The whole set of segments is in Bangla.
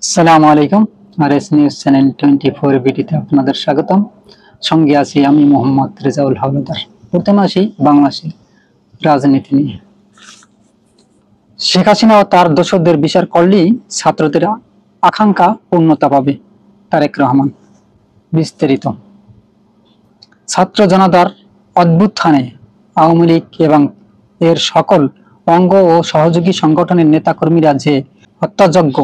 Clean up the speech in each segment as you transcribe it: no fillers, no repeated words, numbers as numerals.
আসসালামু আলাইকুম। আরএস নিউজ চ্যানেল 24 ভিডিওতে আপনাদের স্বাগতম। সঙ্গে আছি আমি মোহাম্মদ রেজাউল হাওলাদার। প্রথমে আসি বাংলাদেশের রাজনীতি নিয়ে। শেখ হাসিনা ও তার দোসরদের বিচার করলেই ছাত্রদের আকাঙ্ক্ষা পূর্ণতা পাবে। তারেক রহমান। বিস্তারিত। ছাত্র জনতার অভ্যুত্থানে আওয়ামী লীগ এবং এর সকল অঙ্গ ও সহযোগী সংগঠনের নেতাকর্মীরা যে হত্যাযজ্ঞ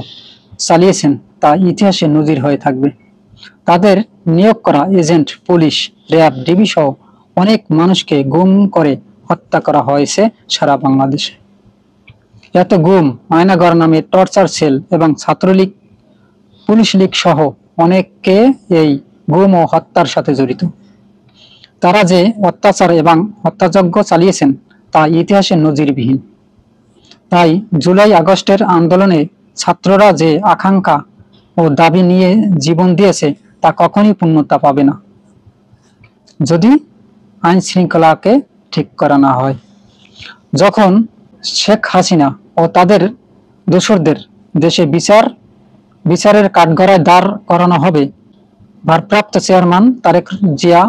চালিয়েছেন তা ইতিহাসে নজির হয়ে থাকবে। তাদের নিয়োগ করা এজেন্ট, পুলিশ, র্যাব, ডিবি সহ অনেক মানুষকে গুম করে হত্যা করা হয়েছে সারা বাংলাদেশে। এত গুম, আয়নাঘর নামে টর্চার সেল এবং ছাত্রলীগ, পুলিশ লীগ সহ অনেককে এই গুম ও হত্যার সাথে জড়িত। তারা যে অত্যাচার এবং হত্যাযজ্ঞ চালিয়েছেন তা ইতিহাসে নজিরবিহীন। তাই জুলাই আগস্টের আন্দোলনে ছাত্ররা যে আকাঙ্ক্ষা ও দাবি নিয়ে জীবন দিয়েছে তা কখনই পূর্ণতা পাবে না যদি আইন শৃঙ্খলাকে ঠিক করা না হয়। যখন শেখ হাসিনা ও তাদের দোসরদের দেশে বিচারের কাঠগড়ায় দাঁড় করানো হবে, ভারপ্রাপ্ত চেয়ারম্যান তারেক জিয়া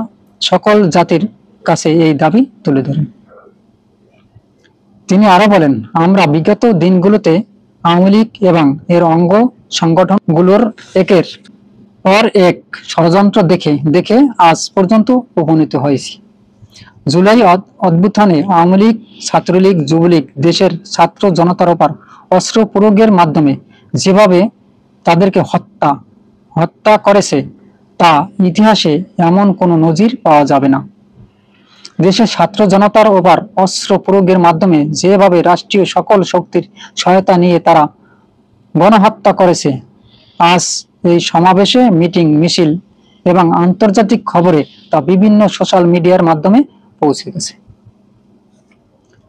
সকল জাতির কাছে এই দাবি তুলে ধরেন। তিনি আরো বলেন, আমরা বিগত দিনগুলোতে আওয়ামী লীগ এবং এর অঙ্গ সংগঠনগুলোর একের পর এক ষড়যন্ত্র দেখে দেখে আজ পর্যন্ত উপনীত হয়েছি। জুলাই অভ্যুত্থানে আওয়ামী লীগ, ছাত্রলীগ, যুবলীগ দেশের ছাত্র জনতার উপর অস্ত্র প্রয়োগের মাধ্যমে যেভাবে তাদেরকে হত্যা করেছে তা ইতিহাসে এমন কোনো নজির পাওয়া যাবে না। দেশের ছাত্র জনতার উপর অস্ত্র প্রয়োগের মাধ্যমে যেভাবে রাষ্ট্রীয় সকল শক্তির সহায়তা নিয়ে তারা গণহত্যা করেছে, আজ এই সমাবেশে, মিটিং, মিছিল এবং আন্তর্জাতিক খবরে তা বিভিন্ন সোশ্যাল মিডিয়ার মাধ্যমে পৌঁছে গেছে।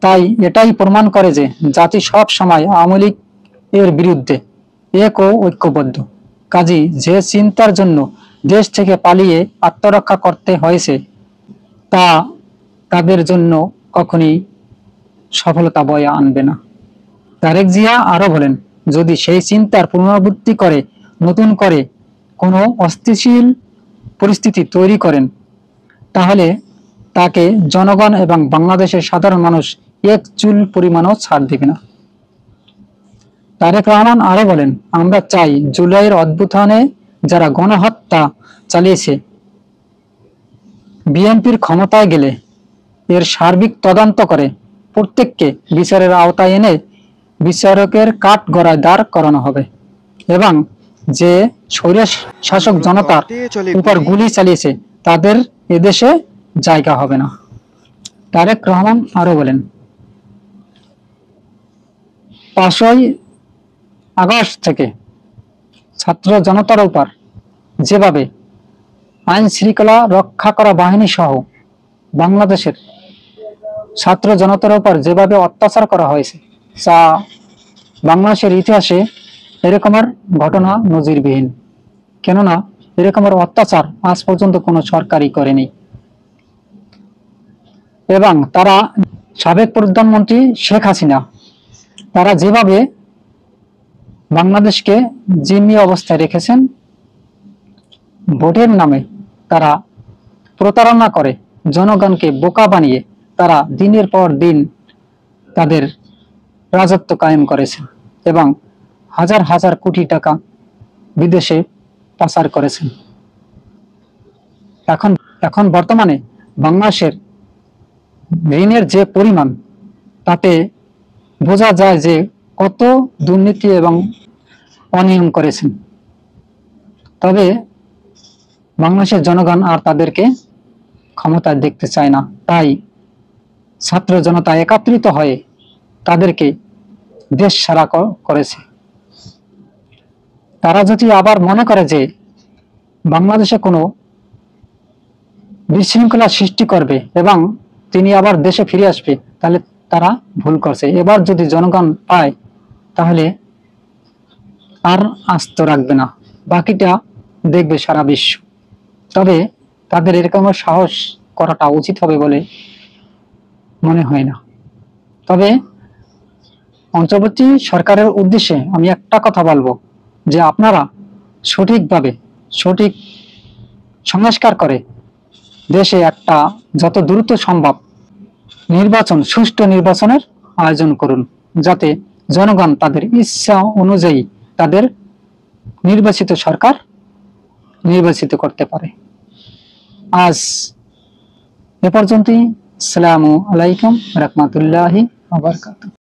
তাই এটাই প্রমাণ করে যে জাতি সব সময় আওয়ামী লীগ এর বিরুদ্ধে এক ও ঐক্যবদ্ধ। কাজী যে চিন্তার জন্য দেশ থেকে পালিয়ে আত্মরক্ষা করতে হয়েছে তা তাদের জন্য কখনই সফলতা বয়ে আনবে না। তারেক জিয়া আরো বলেন, যদি সেই চিন্তার পুনরাবৃত্তি করে নতুন করে কোনো অস্থিতিশীল পরিস্থিতি তৈরি করেন তাহলে তাকে জনগণ এবং বাংলাদেশের সাধারণ মানুষ এক চুল পরিমাণও ছাড় দেবে না। তারেক রহমান আরো বলেন, আমরা চাই জুলাইয়ের অভ্যুত্থানে যারা গণহত্যা চালিয়েছে বিএনপির ক্ষমতায় গেলে এর সার্বিক তদন্ত করে প্রত্যেককে বিচারের আওতায় এনে বিচারকের কাঠগড়ায় দাঁড় করানো হবে এবং যে স্বৈর শাসক জনতার উপর গুলি চালিয়েছে তাদের এদেশে জায়গা হবে না। তারেক রহমান আরো বলেন, 5ই আগস্ট থেকে ছাত্র জনতার উপর যেভাবে আইন শৃঙ্খলা রক্ষা করা বাহিনী সহ বাংলাদেশের ছাত্র জনতার উপর যেভাবে অত্যাচার করা হয়েছে তা বাংলাদেশের ইতিহাসে এরকমের ঘটনা নজিরবিহীন। কেননা এরকমের অত্যাচার আজ পর্যন্ত কোনো সরকারই করেনি। এবং তারা সাবেক প্রধানমন্ত্রী শেখ হাসিনা তারা যেভাবে বাংলাদেশকে জিম্মি অবস্থায় রেখেছেন, ভোটের নামে তারা প্রতারণা করে জনগণকে বোকা বানিয়ে তারা দিনের পর দিন তাদের রাজত্ব কায়েম করেছে এবং হাজার হাজার কোটি টাকা বিদেশে পাচার করেছেন। এখন বর্তমানে বাংলাদেশের ঋণের যে পরিমাণ তাতে বোঝা যায় যে কত দুর্নীতি এবং অনিয়ম করেছেন। তবে বাংলাদেশের জনগণ আর তাদেরকে ক্ষমতায় দেখতে চায় না। তাই ছাত্র জনতা একত্রিত হয়ে তাদেরকে দেশ ছাড়া করেছে। তারা যদি আবার মনে করে যে বাংলাদেশে কোনো বিশৃঙ্খলা সৃষ্টি করবে এবং তিনি আবার দেশে ফিরে আসবে, তাহলে তারা ভুল করছে। এবার যদি জনগণ পায় তাহলে আর আস্ত রাখবে না, বাকিটা দেখবে সারা বিশ্ব। তবে তাদের এরকম সাহস করাটা উচিত হবে বলে মনে হয় না। তবে অন্তর্বর্তী সরকারের উদ্দেশ্যে আমি একটা কথা বলবো, যে আপনারা সঠিকভাবে সঠিক সংস্কার করে দেশে একটা যত দ্রুত সম্ভব নির্বাচন, সুষ্ঠু নির্বাচনের আয়োজন করুন, যাতে জনগণ তাদের ইচ্ছা অনুযায়ী তাদের নির্বাচিত সরকার নির্বাচিত করতে পারে। আজ এ পর্যন্তই। আসসালামু আলাইকুম রাহমাতুল্লাহি ওয়া বারাকাতুহু।